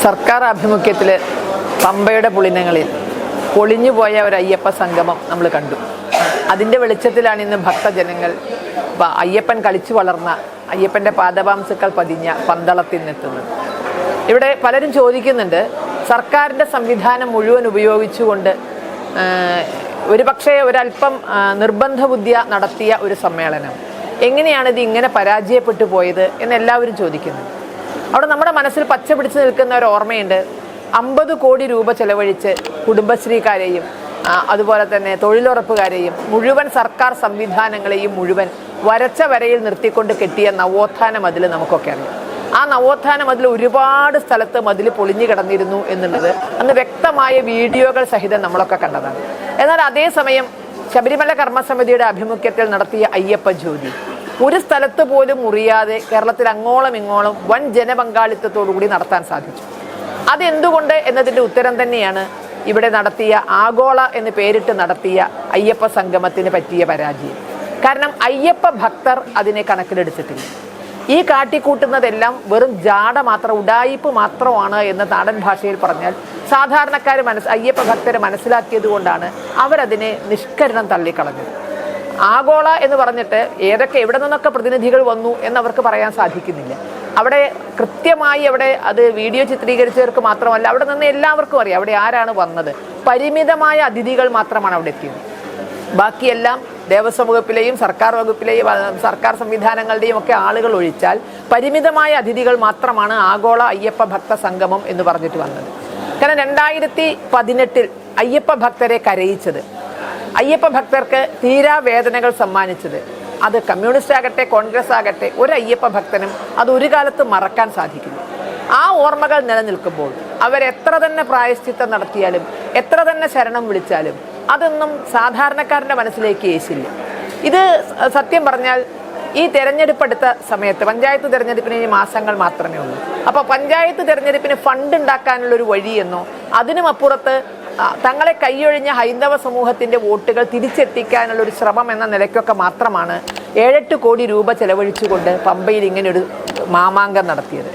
സർക്കാർ ആഭിമുഖ്യത്തിൽ പമ്പയുടെ പുളിനങ്ങളിൽ പൊളിഞ്ഞുപോയ ഒരു അയ്യപ്പ സംഗമം നമ്മൾ കണ്ടു. അതിൻ്റെ വെളിച്ചത്തിലാണ് ഇന്ന് ഭക്തജനങ്ങൾ അയ്യപ്പൻ കളിച്ചു വളർന്ന അയ്യപ്പൻ്റെ പാദപാംസുക്കൾ പതിഞ്ഞ പന്തളത്തിൽ നിന്നെത്തുന്നത്. ഇവിടെ പലരും ചോദിക്കുന്നുണ്ട്, സർക്കാരിൻ്റെ സംവിധാനം മുഴുവൻ ഉപയോഗിച്ചുകൊണ്ട് ഒരുപക്ഷെ ഒരല്പം നിർബന്ധ ബുദ്ധിയ നടത്തിയ ഒരു സമ്മേളനം എങ്ങനെയാണിത് ഇങ്ങനെ പരാജയപ്പെട്ടു പോയത് എന്നെല്ലാവരും ചോദിക്കുന്നു. അവിടെ നമ്മുടെ മനസ്സിൽ പച്ച പിടിച്ച് നിൽക്കുന്ന ഒരു ഓർമ്മയുണ്ട്. 50 കോടി രൂപ ചെലവഴിച്ച് കുടുംബശ്രീക്കാരെയും അതുപോലെ തന്നെ തൊഴിലുറപ്പുകാരെയും മുഴുവൻ സർക്കാർ സംവിധാനങ്ങളെയും മുഴുവൻ വരച്ച വരയിൽ നിർത്തിക്കൊണ്ട് കെട്ടിയ നവോത്ഥാന മതിൽ നമുക്കൊക്കെ അറിയാം. ആ നവോത്ഥാന മതിൽ ഒരുപാട് സ്ഥലത്ത് മതിൽ പൊളിഞ്ഞു കിടന്നിരുന്നു എന്നുള്ളത് അന്ന് വ്യക്തമായ വീഡിയോകൾ സഹിതം നമ്മളൊക്കെ കണ്ടതാണ്. എന്നാൽ അതേസമയം ശബരിമല കർമ്മസമിതിയുടെ ആഭിമുഖ്യത്തിൽ നടത്തിയ അയ്യപ്പ ജ്യോതി ഒരു സ്ഥലത്ത് പോലും മുറിയാതെ കേരളത്തിൽ അങ്ങോളം ഇങ്ങോളം വൻ ജനപങ്കാളിത്തത്തോടു കൂടി നടത്താൻ സാധിച്ചു. അതെന്തുകൊണ്ട് എന്നതിൻ്റെ ഉത്തരം തന്നെയാണ് ഇവിടെ നടത്തിയ ആഗോള എന്ന് പേരിട്ട് നടത്തിയ അയ്യപ്പ സംഗമത്തിന് പറ്റിയ പരാജയം. കാരണം അയ്യപ്പ ഭക്തർ അതിനെ കണക്കിലെടുത്തിട്ടില്ല. ഈ കാട്ടിക്കൂട്ടുന്നതെല്ലാം വെറും ജാട മാത്രം, ഉഡായിപ്പ് മാത്രമാണ് എന്ന് നാടൻ ഭാഷയിൽ പറഞ്ഞാൽ സാധാരണക്കാർ അയ്യപ്പ ഭക്തരെ മനസ്സിലാക്കിയത് കൊണ്ടാണ് അവരതിനെ നിഷ്കരണം തള്ളിക്കളഞ്ഞത്. ആഗോള എന്ന് പറഞ്ഞിട്ട് എവിടെ നിന്നൊക്കെ പ്രതിനിധികൾ വന്നു എന്നവർക്ക് പറയാൻ സാധിക്കുന്നില്ല. അവിടെ കൃത്യമായി അത് വീഡിയോ ചിത്രീകരിച്ചവർക്ക് മാത്രമല്ല, അവിടെ നിന്ന് എല്ലാവർക്കും അറിയാം അവിടെ ആരാണ് വന്നത്. പരിമിതമായ അതിഥികൾ മാത്രമാണ് അവിടെ എത്തിയത്. ബാക്കിയെല്ലാം ദേവസ്വം വകുപ്പിലെയും സർക്കാർ വകുപ്പിലെയും സർക്കാർ സംവിധാനങ്ങളുടെയും ഒക്കെ ആളുകൾ ഒഴിച്ചാൽ പരിമിതമായ അതിഥികൾ മാത്രമാണ് ആഗോള അയ്യപ്പ ഭക്ത സംഗമം എന്ന് പറഞ്ഞിട്ട് വന്നത്. കാരണം 2018 അയ്യപ്പ ഭക്തരെ കരയിച്ചത്, അയ്യപ്പ ഭക്തർക്ക് തീരാവേദനകൾ സമ്മാനിച്ചത്, അത് കമ്മ്യൂണിസ്റ്റ് ആകട്ടെ കോൺഗ്രസ് ആകട്ടെ ഒരു അയ്യപ്പ ഭക്തനും അത് ഒരു കാലത്ത് മറക്കാൻ സാധിക്കില്ല. ആ ഓർമ്മകൾ നിലനിൽക്കുമ്പോൾ അവരെത്ര തന്നെ പ്രായശ്ചിത്തം നടത്തിയാലും എത്ര തന്നെ ശരണം വിളിച്ചാലും അതൊന്നും സാധാരണക്കാരൻ്റെ മനസ്സിലേക്ക് ഏശില്ല. ഇത് സത്യം പറഞ്ഞാൽ ഈ തെരഞ്ഞെടുപ്പ് എടുത്ത സമയത്ത് പഞ്ചായത്ത് തെരഞ്ഞെടുപ്പിന് ഇനി മാസങ്ങൾ മാത്രമേ ഉള്ളൂ. അപ്പോൾ പഞ്ചായത്ത് തെരഞ്ഞെടുപ്പിന് ഫണ്ട് ഉണ്ടാക്കാനുള്ളൊരു വഴിയെന്നോ അതിനും അപ്പുറത്ത് തങ്ങളെ കൈയൊഴിഞ്ഞ ഹൈന്ദവ സമൂഹത്തിൻ്റെ വോട്ടുകൾ തിരിച്ചെത്തിക്കാനുള്ളൊരു ശ്രമം എന്ന നിലയ്ക്കൊക്കെ മാത്രമാണ് 7-8 കോടി രൂപ ചെലവഴിച്ചുകൊണ്ട് പമ്പയിൽ ഇങ്ങനെയൊരു മാമാങ്കം നടത്തിയത്.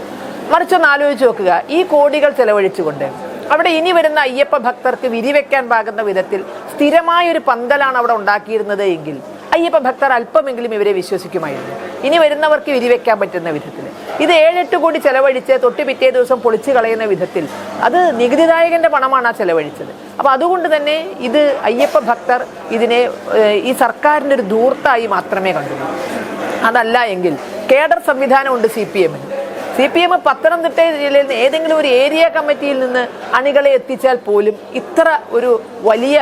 മറിച്ചൊന്ന് ആലോചിച്ച് നോക്കുക, ഈ കോടികൾ ചെലവഴിച്ചുകൊണ്ട് അവിടെ ഇനി വരുന്ന അയ്യപ്പ ഭക്തർക്ക് വിരിവെക്കാൻ പാകുന്ന വിധത്തിൽ സ്ഥിരമായൊരു പന്തലാണ് അവിടെ ഉണ്ടാക്കിയിരുന്നത് എങ്കിൽ അയ്യപ്പ ഭക്തർ അല്പമെങ്കിലും ഇവരെ വിശ്വസിക്കുമായിരുന്നു. ഇനി വരുന്നവർക്ക് വിരിവെക്കാൻ പറ്റുന്ന വിധത്തിൽ ഇത് 7-8 കോടി ചെലവഴിച്ച് തൊട്ട് പിറ്റേ ദിവസം പൊളിച്ചു കളയുന്ന വിധത്തിൽ അത് നികുതിദായകന്റെ പണമാണ് ആ ചെലവഴിച്ചത്. അപ്പോൾ അതുകൊണ്ട് തന്നെ ഇത് അയ്യപ്പ ഭക്തർ ഇതിനെ ഈ സർക്കാരിൻ്റെ ഒരു ധൂർത്തായി മാത്രമേ കണ്ടുള്ളൂ. അതല്ല എങ്കിൽ കേഡർ സംവിധാനമുണ്ട് CPM പത്തനംതിട്ട ജില്ലയിൽ നിന്ന് ഏതെങ്കിലും ഒരു ഏരിയ കമ്മിറ്റിയിൽ നിന്ന് അണികളെ എത്തിച്ചാൽ പോലും ഇത്ര ഒരു വലിയ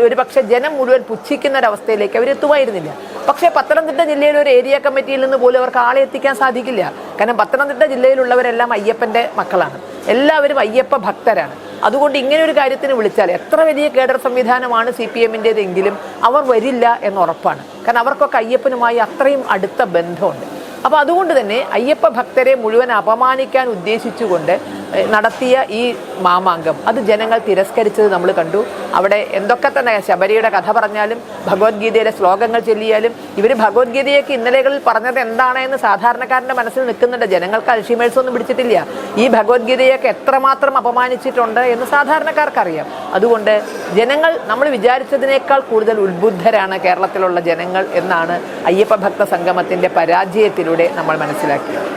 ഒരു പക്ഷേ ജനം മുഴുവൻ പുച്ഛിക്കുന്ന ഒരവസ്ഥയിലേക്ക് അവരെത്തുമായിരുന്നില്ല. പക്ഷേ പത്തനംതിട്ട ജില്ലയിൽ ഒരു ഏരിയ കമ്മിറ്റിയിൽ നിന്ന് പോലും അവർക്ക് ആളെ എത്തിക്കാൻ സാധിക്കില്ല. കാരണം പത്തനംതിട്ട ജില്ലയിലുള്ളവരെല്ലാം അയ്യപ്പൻ്റെ മക്കളാണ്, എല്ലാവരും അയ്യപ്പ ഭക്തരാണ്. അതുകൊണ്ട് ഇങ്ങനെ ഒരു കാര്യത്തിന് വിളിച്ചാൽ എത്ര വലിയ കേഡർ സംവിധാനമാണ് CPMൻ്റേതെങ്കിലും അവർ വരില്ല എന്ന് ഉറപ്പാണ്. കാരണം അവർക്കൊക്കെ അയ്യപ്പനുമായി അത്രയും അടുത്ത ബന്ധമുണ്ട്. അപ്പോൾ അതുകൊണ്ട് തന്നെ അയ്യപ്പ ഭക്തരെ മുഴുവൻ അപമാനിക്കാൻ ഉദ്ദേശിച്ചുകൊണ്ട് നടത്തിയ ഈ മാമാങ്കം അത് ജനങ്ങൾ തിരസ്കരിച്ചത് നമ്മൾ കണ്ടു. അവിടെ എന്തൊക്കെ തന്നെ ശബരിയുടെ കഥ പറഞ്ഞാലും ഭഗവത്ഗീതയിലെ ശ്ലോകങ്ങൾ ചൊല്ലിയാലും ഇവർ ഭഗവത്ഗീതയൊക്കെ ഇന്നലെകളിൽ പറഞ്ഞത് എന്താണ് എന്ന് സാധാരണക്കാരൻ്റെ മനസ്സിൽ നിൽക്കുന്നുണ്ട്. ജനങ്ങൾക്ക് അൽഷിമേഴ്സ് ഒന്നും പിടിച്ചിട്ടില്ല. ഈ ഭഗവത്ഗീതയൊക്കെ എത്രമാത്രം അപമാനിച്ചിട്ടുണ്ട് എന്ന് സാധാരണക്കാർക്കറിയാം. അതുകൊണ്ട് ജനങ്ങൾ നമ്മൾ വിചാരിച്ചതിനേക്കാൾ കൂടുതൽ ഉത്ബുദ്ധരാണ് കേരളത്തിലുള്ള ജനങ്ങൾ എന്നാണ് അയ്യപ്പ ഭക്ത സംഗമത്തിൻ്റെ പരാജയത്തിലൂടെ നമ്മൾ മനസ്സിലാക്കിയത്.